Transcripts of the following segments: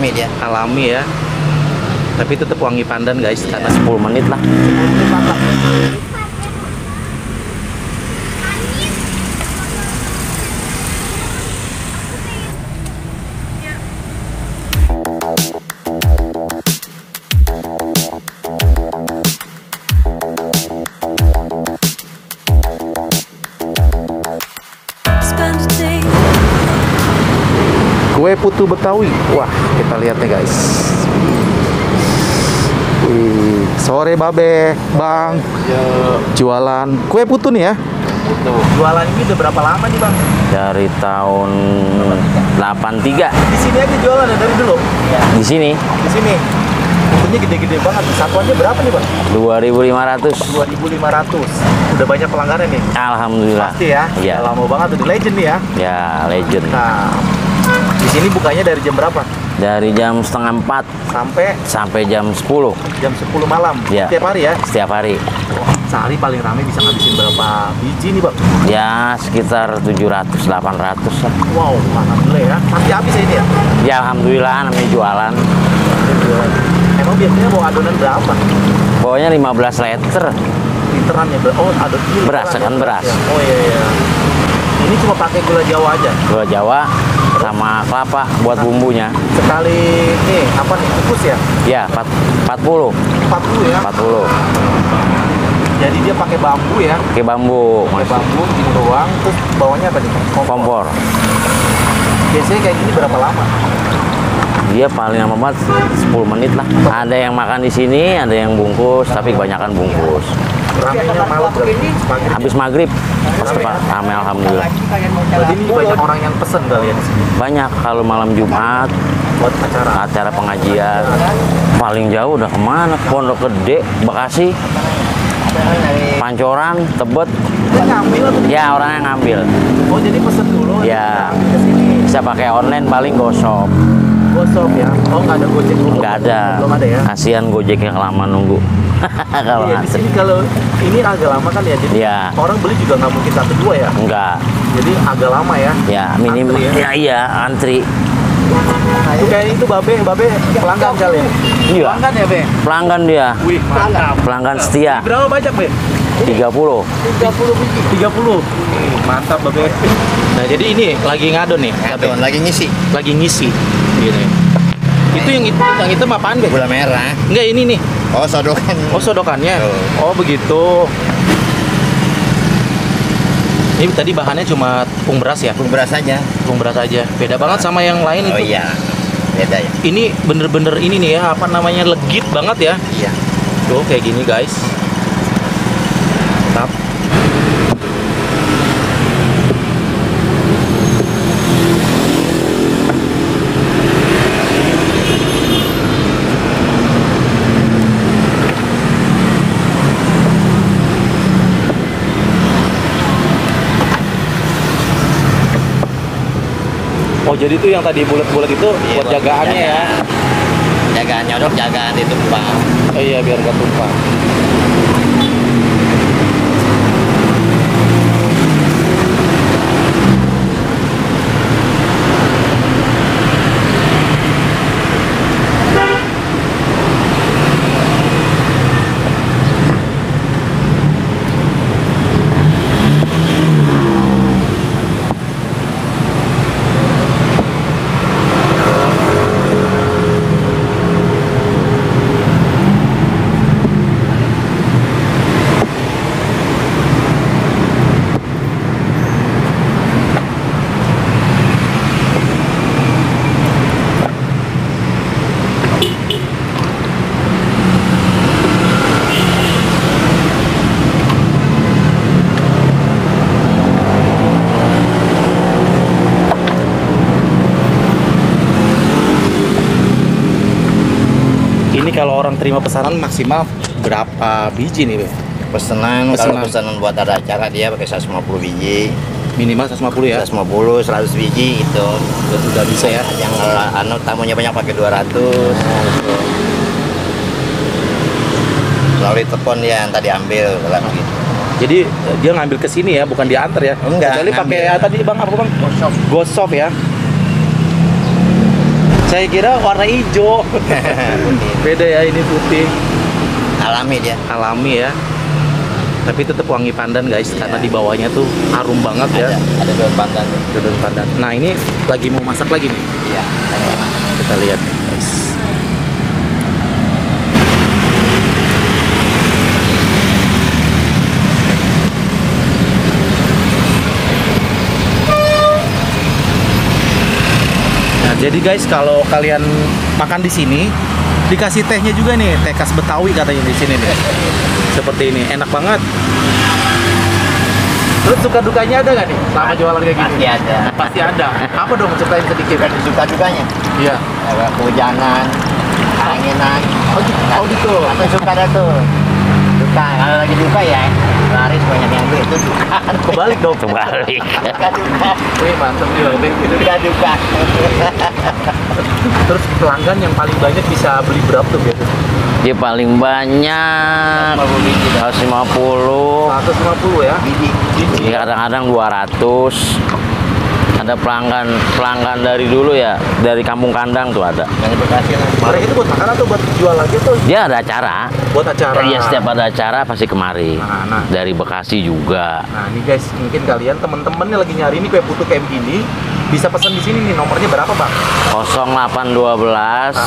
alami dia. Alami ya. Tapi tetap wangi pandan guys, Iya. karena 10 menit lah. Kue putu Betawi. Wah, kita lihat nih guys. Wih, sore Babe, Bang. Jualan kue putu nih ya. Tuh, jualan ini udah berapa lama nih Bang? Dari tahun 83 Di sini aja jualan ya dari dulu? di sini. Di sini. Putunya gede-gede banget. Satuannya berapa nih Bang? 2.500. 2.500. Udah banyak pelanggannya nih? Alhamdulillah. Pasti ya? Iya. Udah lama banget tuh, di legend nih ya? Ya, legend. Nah, di sini bukanya dari jam berapa? Dari jam setengah 4 sampai jam 10 jam 10 malam. Iya. Setiap hari ya? setiap hari. Sehari paling rame bisa ngabisin berapa biji nih Bang? Ya, sekitar 700-800 lah. Wow, alhamdulillah ya. Pasti habis ya ini ya? Ya, alhamdulillah namanya jualan. Emang biasanya bawa adonan berapa? Bawanya 15 liter. Literan ya? Oh, adonan ini Beras, literan kan ya, beras. ya? Oh iya, iya. Ini cuma pakai gula Jawa aja? Gula Jawa sama kelapa buat bumbunya. Sekali nih, apa nih? Kukus ya? Ya, 40. 40 ya? 40. Jadi dia pakai bambu ya? Pakai bambu, Pakai Mas. bambu, gini doang. Terus bawahnya apa nih? Kompor. Biasanya kayak gini berapa lama? Dia paling lama banget 10 menit lah. Ada yang makan di sini, ada yang bungkus, tapi kebanyakan bungkus. Ramenya malam berarti? Maghrib. Habis maghrib, pas rame alhamdulillah. Berarti ini banyak orang yang pesen kalian di sini Banyak kalau malam Jumat, buat acara. acara pengajian. Paling jauh udah kemana? Pondok Gede, Bekasi, Pancoran, Tebet. Dia ngambil atau Ya, orang yang ngambil. Oh, jadi pesen dulu. Ya. ambil ke sini. Bisa pakai online paling gosok. Gosok ya? Oh, nggak ada Gojek dulu? Nggak ada. Belum ada ya? Kasihan Gojeknya kelamaan nunggu. Kalau Iya, di ngantri. sini kalau ini agak lama kan ya, jadi Iya. orang beli juga nggak mungkin 1-2 ya, Enggak. jadi agak lama ya. Ya, minimal. Antri ya? Ya, iya, antri. Itu kayak itu babe pelanggan kali ya? Iya. Pelanggan ya be? Pelanggan dia. Wih, mantap. Pelanggan setia. Berapa banyak be? 30. 30 biji. 30. Mantap babe. Nah, jadi ini lagi ngadon nih. Ngadon, lagi ngisi. Lagi ngisi. Gini. Itu yang itu apaan, Be? Gula merah. Enggak, ini nih. Oh, sodokan. Oh, sodokannya. Oh. Oh, begitu. Ini tadi bahannya cuma tepung beras ya? Tepung beras aja. Tepung beras aja. Beda banget sama yang lain Oh itu. iya. Beda ya. Ini bener-bener ini nih ya, apa namanya, legit banget ya. Iya. Tuh, kayak gini guys. Mantap. Oh, jadi itu yang tadi bulat-bulat itu Iya, buat jagaannya ya. Jagaan nyodok, jagaan ditumpang. Oh iya, biar nggak tumpah. Ini kalau orang terima pesanan maksimal berapa biji nih, Be? Pesanan, Pesanan. kalau pesanan buat ada acara dia pakai 150 biji. Minimal 150 ya? 150, 100 biji itu. Udah bisa ya? Yang anu tamunya banyak pakai 200. Melalui telepon dia yang tadi ambil kalau gitu. Jadi dia ngambil ke sini ya, bukan diantar ya? Enggak, Kecuali pakai ngambil. tadi Bang apa Bang? Gosok ya. Saya kira warna hijau. Beda ya, ini putih. Alami dia. Alami ya. Tapi tetap wangi pandan guys, Iya. karena di bawahnya tuh harum banget ya. Ada daun pandan. Daun pandan. Nah ini lagi mau masak lagi nih. Iya. Kita lihat guys. Nah jadi guys, kalau kalian makan di sini dikasih tehnya juga nih, teh khas Betawi katanya di sini nih. Seperti ini, enak banget. Terus suka dukanya ada nggak nih selama jualan kayak gini? Pasti ada. Pasti ada. Apa dong, ceritain sedikit? Ada suka-dukanya. Iya. Ada kehujanan, anginan. Oh gitu. Apa suka ada tuh? Duka. Kalau lagi duka ya, laris banyak yang beli itu duka. Kebalik dong. Kebalik. Duka. Wih mantep nih Bang. Duka. Terus pelanggan yang paling banyak bisa beli berapa tuh biasanya? Dia paling banyak 50 biji dah. 150, 150 ya? Biji. ya kadang-kadang 200. Ada pelanggan dari dulu ya, dari Kampung Kandang tuh ada. Dari Bekasi lah. Mereka itu buat makan atau buat jual lagi tuh? Dia ada acara. Buat acara. Iya, setiap ada acara pasti kemari. Nah. Dari Bekasi juga. Nah ini guys, mungkin kalian temen-temen yang lagi nyari ini kue putu kayak begini bisa pesan di sini nih. Nomornya berapa Bang? 0812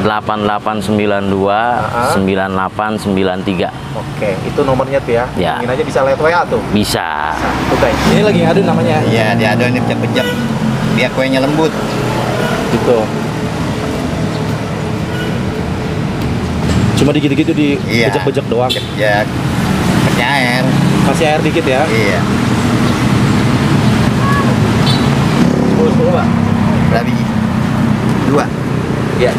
8892 9893. Oke, itu nomornya tuh ya. Ya. Ingin aja bisa lihat WA tuh. Bisa. Tuh guys, ini lagi ngadu namanya. Iya, diadon ini pejak-pejak. Biar kuenya lembut. Gitu. Cuma dikit-dikit di Iya. bejek-bejek doang. Ya, kasih air. Kasih air dikit ya. Iya. 10 Pak. Berapa biji? 2. Iya.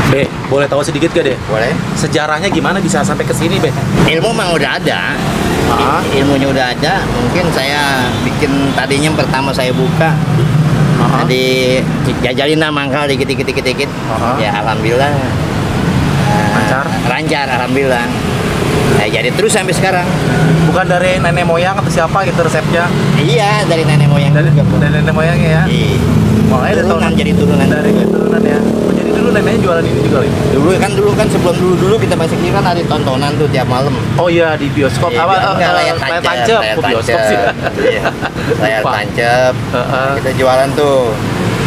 Be, boleh tahu sedikit gak deh? Boleh? Sejarahnya gimana bisa sampai ke sini, Be? Ilmu memang udah ada. Ah. Ilmunya udah ada. Mungkin saya bikin tadinya pertama saya buka. Ah. Jadi jajalin lah mangkal dikit-dikit. Ah. Ya alhamdulillah. Lancar? Lancar, alhamdulillah. Nah, jadi terus sampai sekarang. Bukan dari nenek moyang atau siapa gitu resepnya? Iya, dari nenek moyang Dari juga, Bro. nenek moyangnya ya? Iya. Makanya dari Turunan, tahun jadi turunan. dari turunan ya. Oh, jadi dulu neneknya jualan ini juga ini. Dulu kan sebelum dulu kita masih kira kan ada tontonan tuh tiap malam. Oh iya di bioskop Iya, apa? enggak, layar tancap. Kok bioskop sih? Iya. Layar Lupa. tancap. Heeh. Kita jualan tuh.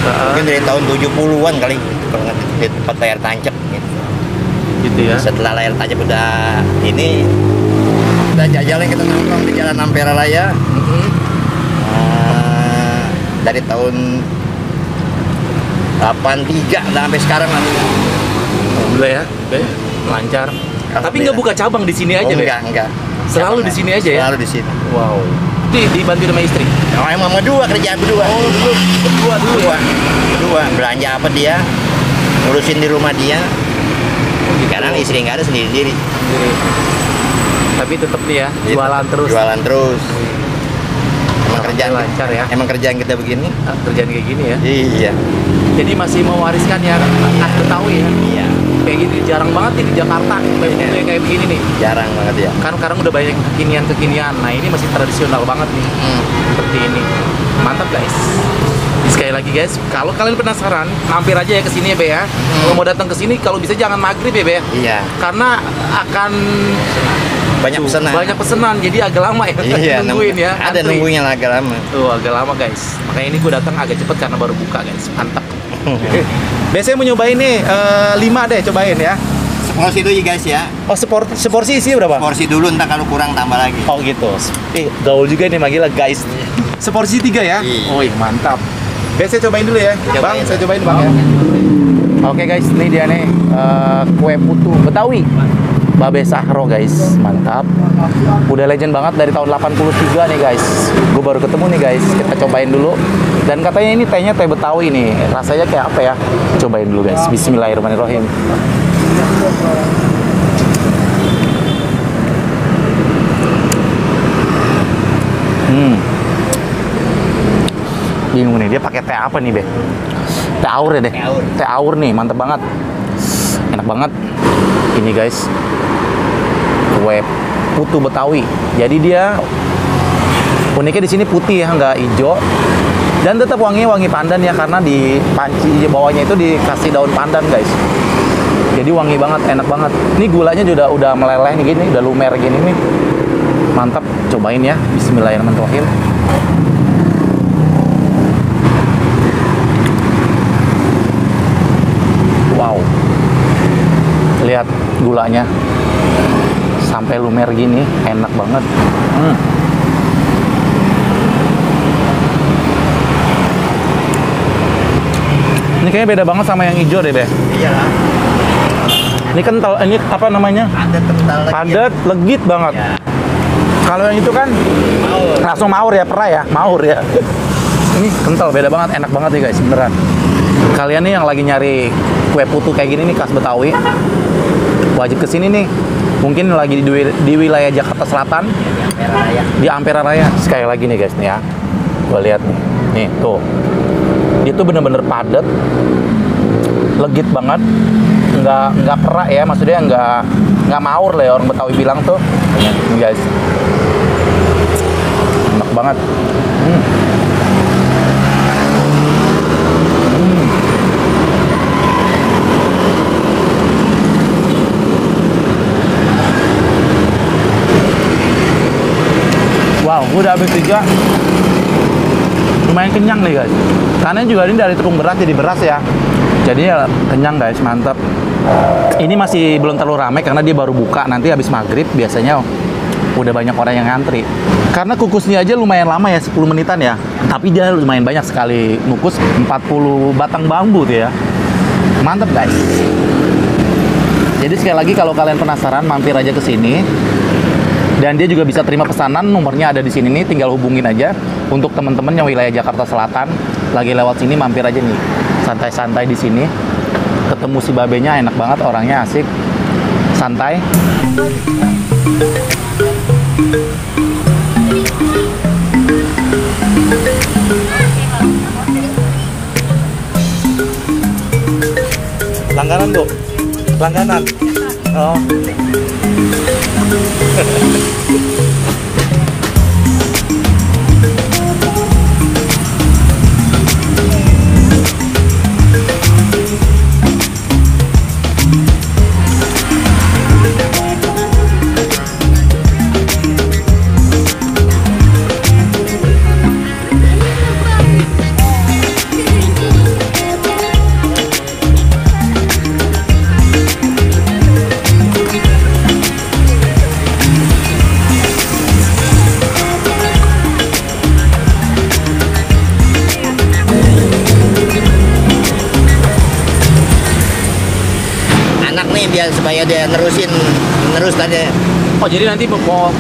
Heeh. Mungkin dari tahun 70-an kali pernah di tempat layar tancap gitu. Gitu ya. Setelah layar tancap udah ini kita jalan, kita nongkrong di Jalan Ampera Raya. Dari tahun 83 dan sampai sekarang lah. Alhamdulillah ya, Be. Lancar. Tapi nggak buka cabang di sini aja, Oh, Be? enggak. Selalu di sini aja ya? Selalu di sini. Wow. Dibantu sama istri? Oh, emang berdua, kerjaan berdua. Oh, dulu berdua dulu ya? Berdua. Belanja apa dia, ngurusin di rumah dia. Sekarang istri nggak ada, sendiri-sendiri. Sendiri. Tapi tetap nih ya, jualan terus. Jualan terus. Emang kerjaan lancar ya. Emang kerjaan kita begini. Kerjaan kayak gini ya. Iya. Jadi masih mewariskan ya khas Betawi ya. Iya. Kayak gini jarang banget nih di Jakarta kayak begini nih. Jarang banget ya. Kan sekarang udah banyak kekinian. Nah ini masih tradisional banget nih. Seperti ini. Mantap guys. Sekali lagi guys, kalau kalian penasaran, mampir aja ya ke sini ya, Be ya. Kalau mau datang ke sini kalau bisa jangan maghrib ya, Be. Iya. Karena akan Banyak pesanan. Banyak pesanan, jadi agak lama ya. Iya, nungguin ya. Ada antri. nunggunya lah agak lama. Tuh agak lama guys. Makanya ini gue datang agak cepet karena baru buka guys. Mantap. Biasanya mau nyobain nih 5 deh, cobain ya. Seporsi dulu ya guys ya. Oh, seporsi isinya berapa? Porsi dulu, ntar kalau kurang tambah lagi. Oh gitu. Gaul juga nih manggilnya guys. Seporsi 3 ya? Iya. Oh, mantap. Saya cobain dulu ya. Cobain. Bang, saya cobain Bang ya. Oke guys, ini dia nih kue putu Betawi. Babe Sahro guys, mantap. Udah legend banget dari tahun 83 nih guys. Gue baru ketemu nih guys. Kita cobain dulu. Dan katanya ini tehnya teh Betawi nih. Rasanya kayak apa ya? Cobain dulu guys. Bismillahirrahmanirrahim. Bingung nih, dia pakai teh apa nih, Be? Teh aur ya deh. Teh aur nih, mantep banget. Enak banget. Ini guys, kue putu Betawi. Jadi dia uniknya di sini putih ya, nggak hijau. Dan tetap wanginya wangi pandan ya, karena di panci bawahnya itu dikasih daun pandan guys. Jadi wangi banget, enak banget. Ini gulanya juga udah meleleh nih gini, udah lumer gini nih. Mantap, cobain ya. Bismillahirrahmanirrahim. Wow. Lihat gulanya. Sampai lumer gini, enak banget. Ini kayaknya beda banget sama yang hijau deh, Be. Iyalah. Ini kental, ini apa namanya? Padat kental lagi. Padat, legit banget. Ya. Kalau yang itu kan Maur. langsung maur ya, perah ya, maur ya. Ini kental, beda banget, enak banget nih guys, beneran. Kalian nih yang lagi nyari kue putu kayak gini nih khas Betawi, wajib kesini nih. Mungkin lagi di wilayah Jakarta Selatan, di Ampera Raya. Sekali lagi nih guys nih ya, gue lihat nih tuh, itu bener-bener padat, legit banget, nggak kerak ya, maksudnya nggak maur lah ya orang Betawi bilang tuh. Ini guys, enak banget. Wow, gue udah habis 3. Lumayan kenyang nih guys. Karena juga ini dari tepung beras jadi beras ya. Jadi ya kenyang guys, mantap. Ini masih belum terlalu ramai karena dia baru buka. Nanti habis maghrib biasanya udah banyak orang yang ngantri. Karena kukusnya aja lumayan lama ya, 10 menitan ya. Tapi dia lumayan banyak sekali ngukus, 40 batang bambu tuh ya. Mantap guys. Jadi sekali lagi kalau kalian penasaran, mampir aja ke sini. Dan dia juga bisa terima pesanan, nomornya ada di sini nih, tinggal hubungin aja. Untuk teman-teman yang wilayah Jakarta Selatan, lagi lewat sini mampir aja nih. Santai-santai di sini. Ketemu si babenya, enak banget, orangnya asik. Santai. Langganan, Bu. Langganan. Oh. Biar supaya dia nerus tadi. Oh, jadi nanti mau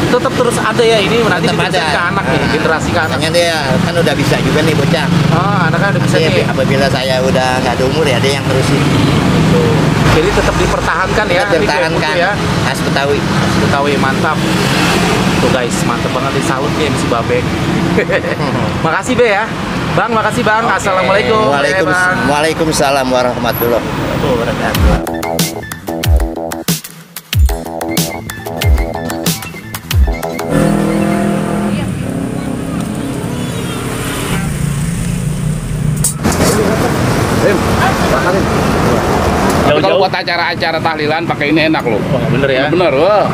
tetap terus ada ya ini nanti Tetap diteruskan ada. ke anak nih, generasi ke anak. Makanya dia kan udah bisa juga nih bocah. Oh, anaknya udah bisa Nanti nih. apabila saya udah nggak ada umur ya dia yang terusin. Jadi tetap dipertahankan ya. Tetap Ini kue dipertahankan. putu ya. Khas Betawi. Betawi mantap. Tuh guys, mantap banget di salut nih si Babe. Makasih Be ya. Bang, makasih Bang. Oke. Assalamualaikum. Bang. Waalaikumsalam warahmatullahi wabarakatuh. Kalau buat acara-acara tahlilan pakai ini enak loh. Wah, bener ya. Bener, wah.